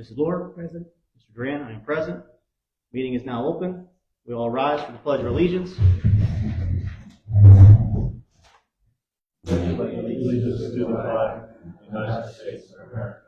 Mrs. Lord? Present. Mr. Duran, I am present. Meeting is now open. We all rise for the Pledge of Allegiance. Allegiance to the flag of the United States of America,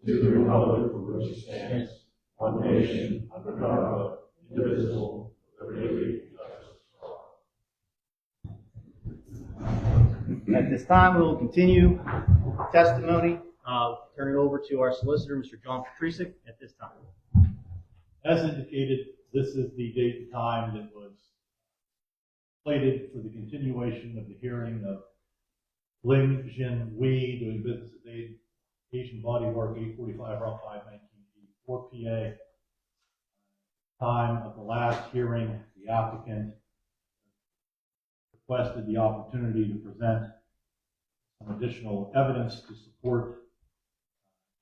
to the republic for which it stands, one nation, under God, indivisible, with liberty and justice for all. At this time, we will continue testimony. Turn it over to our solicitor, Mr. John Petrisic, at this time. As indicated, this is the date and time that was slated for the continuation of the hearing of Ling Jin Wei, doing business as Asian Body Work, 845 Route 5, 1984 PA. Time of the last hearing, the applicant requested the opportunity to present some additional evidence to support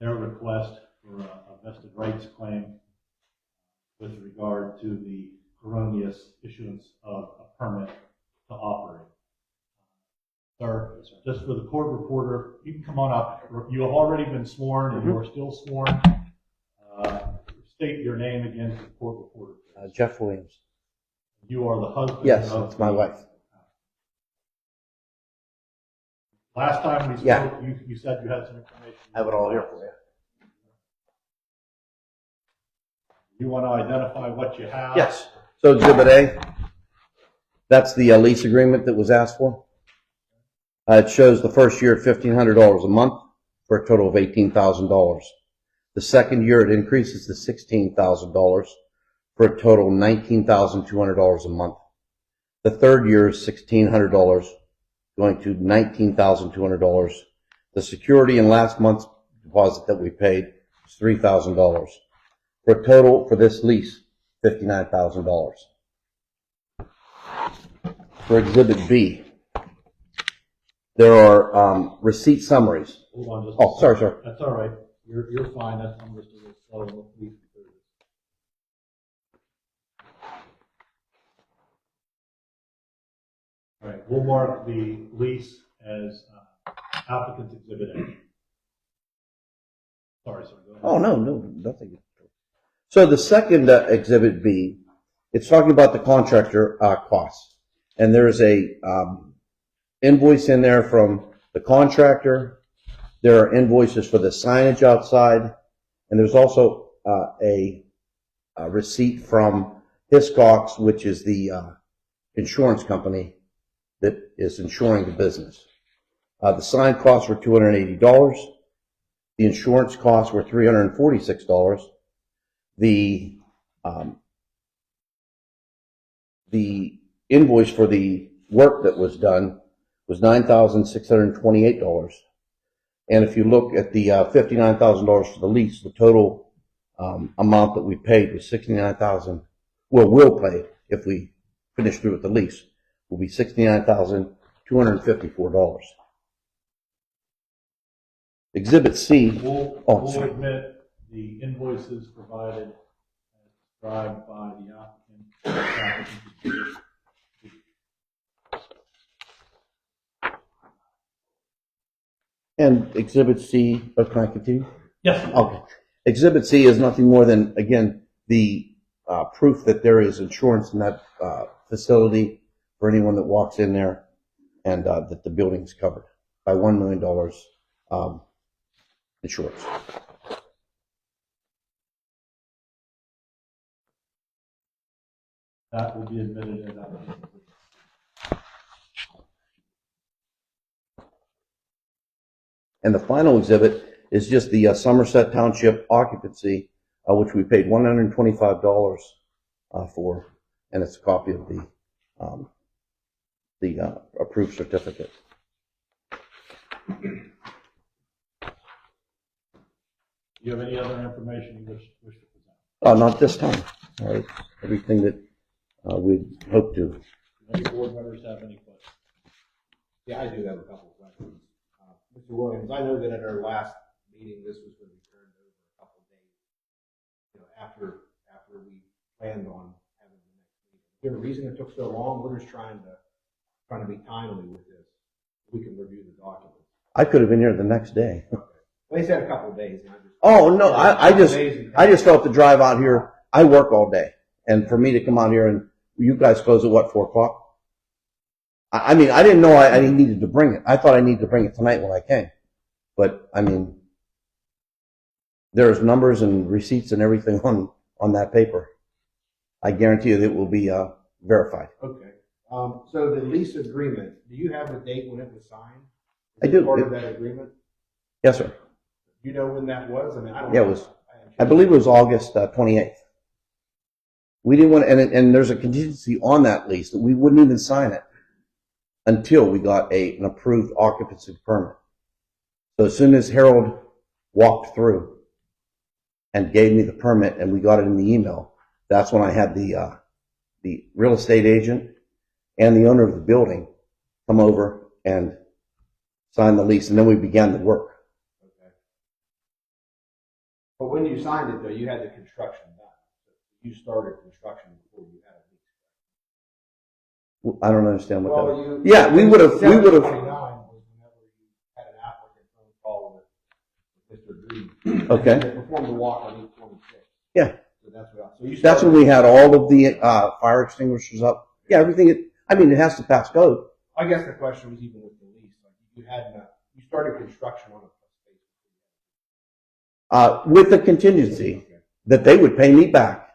their request for a vested rights claim with regard to the erroneous issuance of a permit to operate. Sir, just for the court reporter, you can come on up. You have already been sworn and you are still sworn. State your name again to the court reporter. Jeff Williams. You are the husband? Yes, of it's my wife. Last time we spoke, Yeah. you said you had some information. I have it all here for you. You want to identify what you have? Yes. So Exhibit A, that's the lease agreement that was asked for. It shows the first year at $1,500 a month for a total of $18,000. The second year it increases to $16,000 for a total of $19,200 a month. The third year is $1,600 going to $19,200. The security in last month's deposit that we paid was $3,000 for a total for this lease $59,000. For Exhibit B, there are receipt summaries. Hold on just a Oh, sorry, second. sir. That's all right. You're fine. I'm just a little slow. All right, we'll mark the lease as applicant's Exhibit A. Sorry, sir. Go ahead. Oh, no, nothing. So the second Exhibit B, it's talking about the contractor costs. And there's a invoice in there from the contractor. There are invoices for the signage outside. And there's also a receipt from Hiscox, which is the insurance company that is insuring the business. The sign costs were $280. The insurance costs were $346. The invoice for the work that was done was $9,628. And if you look at the $59,000 for the lease, the total amount that we paid was $69,000. Well, we'll pay if we finish through with the lease. Will be $69,254. Exhibit C. We'll sorry. admit the invoices provided as described by the applicant. And Exhibit C, can I continue? Yes. Okay. Exhibit C is nothing more than, again, the proof that there is insurance in that facility for anyone that walks in there, and that the building is covered by $1 million insurance. That will be admitted as applicant. And the final exhibit is just the Somerset Township occupancy, which we paid $125 for, and it's a copy of the approved certificate. Do you have any other information you wish to present? Not this time. All right. Everything that we'd hope to. Do any board members have any questions? Yeah, I do have a couple of questions. Mr. Williams, I know that at our last meeting, this was going to be turned over a couple of days, after we planned on having the next meeting. Is there a reason it took so long? We're just trying to be timely with this. We can review the documents. I could have been here the next day. Okay. Well, they said a couple of days, and I just Oh, no, I just felt to drive out here, I work all day. And for me to come out here and you guys close at what, 4:00? I mean, I didn't know I needed to bring it. I thought I needed to bring it tonight when I came. But, I mean, there's numbers and receipts and everything on that paper. I guarantee you that it will be verified. Okay. So the lease agreement, do you have a date when it was signed? I Is it do. part of that agreement? Yes, sir. Do you know when that was? I mean, I don't Yeah, know. it was, I believe it was August 28th. We didn't want, and there's a contingency on that lease that we wouldn't even sign it until we got an approved occupancy permit. So as soon as Harold walked through and gave me the permit and we got it in the email, that's when I had the real estate agent and the owner of the building come over and sign the lease, and then we began the work. Okay. But when you signed it, though, you had the construction done. You started construction before you had a lease. I don't understand what Well, that. Yeah, we would have. 729 was whenever you had an applicant phone call with Mr. Green. Okay. They performed the walk on 826. Yeah. So that's what. So you. That's when we had all of the fire extinguishers up. Yeah, everything. I mean, it has to pass code. I guess the question was even with the lease. Like you started construction on a space. With the contingency that they would pay me back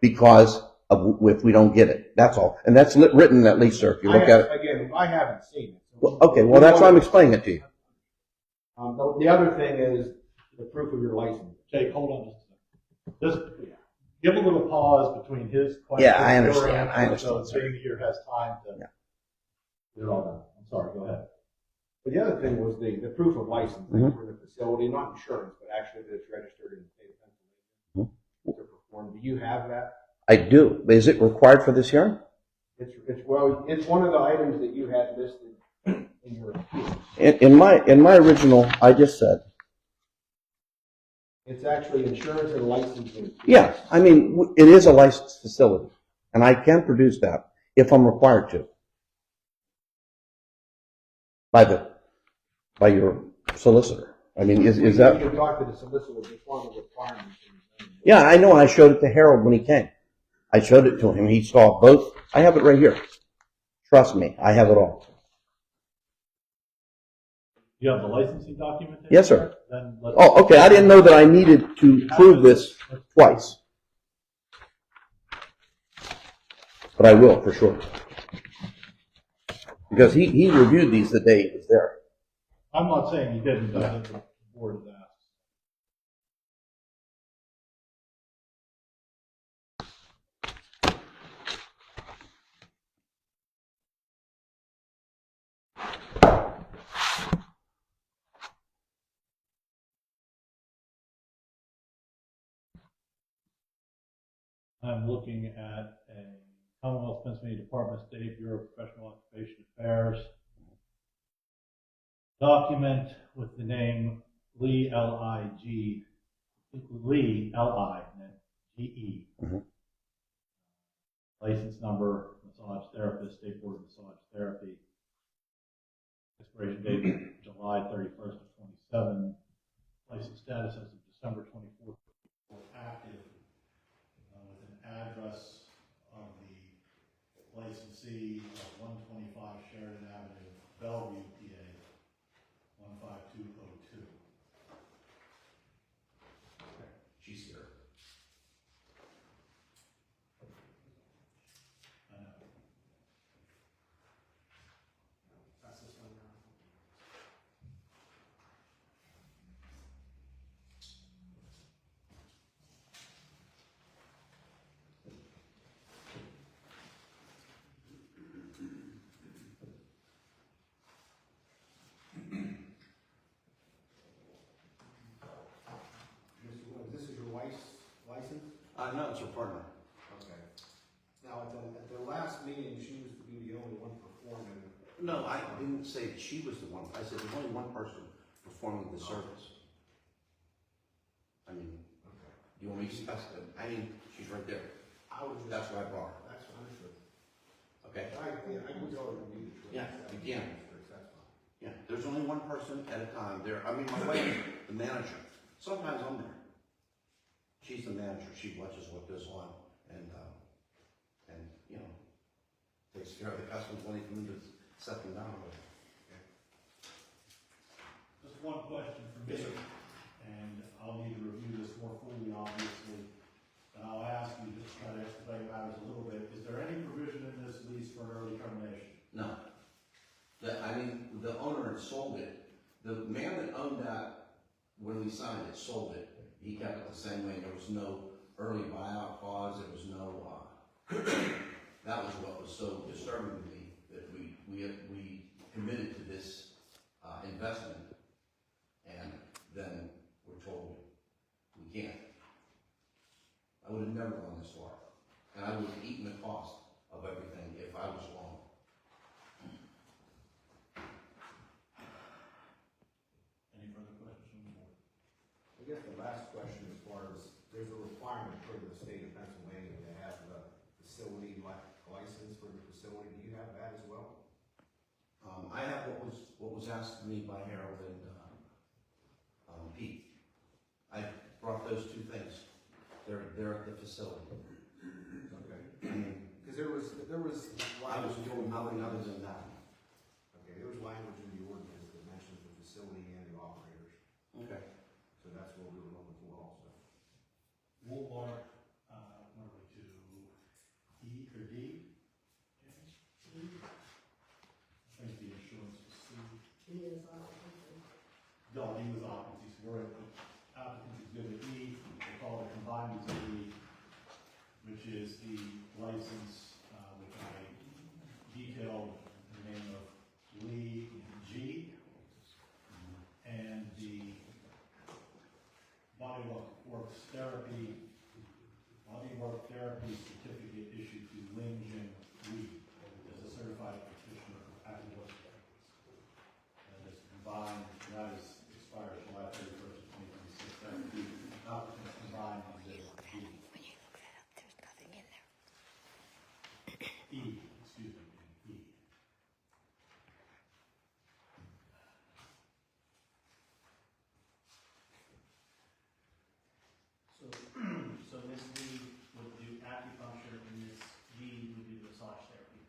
because of if we don't get it. That's all. And that's written in that lease, sir. If you look at it. Again, I haven't seen it. So Well, okay, well, that's why I'm explaining it to you. The other thing is the proof of your license. Jake, hold on just a second. Just give a little pause between his question. Yeah, I and your understand. answer, I understand, So sir. being here has time to Yeah. get it all done. I'm sorry, go ahead. But the other thing was the proof of license Mhm. for the facility, not insurance, but actually that it's registered in the state of Pennsylvania to perform. Do you have that? I do. Is it required for this hearing? It's one of the items that you had listed in your appeal. In my original, I just said. It's actually insurance and licensing. Yeah, I mean, it is a licensed facility, and I can produce that if I'm required to. By your solicitor. I mean, is that? You can talk to the solicitor before the requirements. Yeah, I know. I showed it to Harold when he came. I showed it to him. He saw both. I have it right here. Trust me, I have it all. You have the licensing documentation? Yes, sir. Then let's. Oh, okay. I didn't know that I needed to prove this twice. But I will, for sure. Because he reviewed these the day he was there. I'm not saying you didn't, but the board has asked. I'm looking at a Commonwealth of Pennsylvania Department of State Bureau of Professional Occupation Affairs document with the name Lee L-I-G, Lee L-I-G-E. Mhm. License number, massage therapist, State Board of Massage Therapy. Expiration date July 31st of 27. License status as of December 24th. Active with an address of the licensee of 125 Sheridan Avenue, Bellevue, PA, 15202. She's here. I know. That's this one now. This is your wife's license? No, it's her partner. Okay. Now, at the last meeting, she was to be the only one performing. No, I didn't say that she was the one. I said there's only one person performing the service. I mean, you want me to discuss it? I mean, she's right there. That's what I brought her. That's understood. Okay? I can go over the meeting. Yeah, you can. That's fine. Yeah, there's only one person at a time there. I mean, my wife is the manager, Sometimes I'm there. She's the manager, she watches what goes on, and, you know, takes care of the customers when they come in to set them down. Just one question for me, Yes, sir. and I'll need to review this more fully, obviously, but I'll ask you, just try to expedite matters a little bit. Is there any provision in this lease for an early termination? No. The owner had sold it. The man that owned that, when we signed it, sold it. He kept it the same way. There was no early buyout clause. There was no, that was what was so disturbing to me, that we committed to this, investment, and then we're told we can't. I would have never gone this far. And I would have eaten the cost of everything if I was wrong. Any further questions from the board? I guess the last question as far as, there's a requirement for the state of Pennsylvania to have the facility license for the facility. Do you have that as well? I have what was asked of me by Harold and, Pete. I brought those two things. They're at the facility. Okay. I mean, Because there was I was told nothing other than that. Okay, there was language in the ordinance that mentions the facility and the operators, Okay. so that's what we were looking for also. Woolmark, what are we to, E or D? James? I think the insurance was C. No, D was occupancy, so we're at, applicants exhibit E, they call it combined exhibit E, which is the license, which I detailed in the name of Lee G. And the body works therapy certificate issued to Ling Jin Lee as a certified practitioner for active work therapies. And this combined, that is expires July 31st, 2026. That would be applicants combined exhibit D. When you look that up, there's nothing in there. E, excuse me, E. So Ms. Lee would do acupuncture and Ms. G would do massage therapy.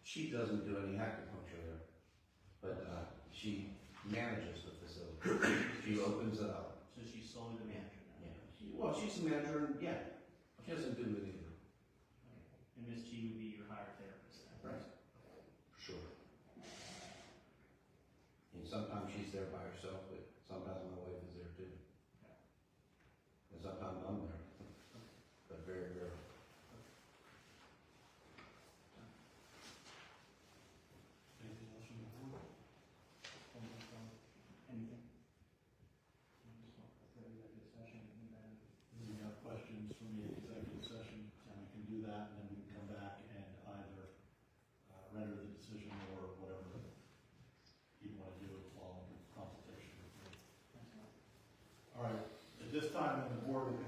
She doesn't do any acupuncture there, but, she manages the facility. She opens it up. So she's solely the manager now. Yeah. She's the manager, and yeah, she doesn't do it either. Okay. And Ms. G would be your hired therapist then? Right. For sure. And sometimes she's there by herself, but sometimes my wife is there too. And sometimes I'm there, but very rarely. Anything else from the board? Anything? Any other questions from the executive session? And we can do that, and then we can come back and either render the decision or whatever you want to do following consultation with me. All right, at this time, then the board will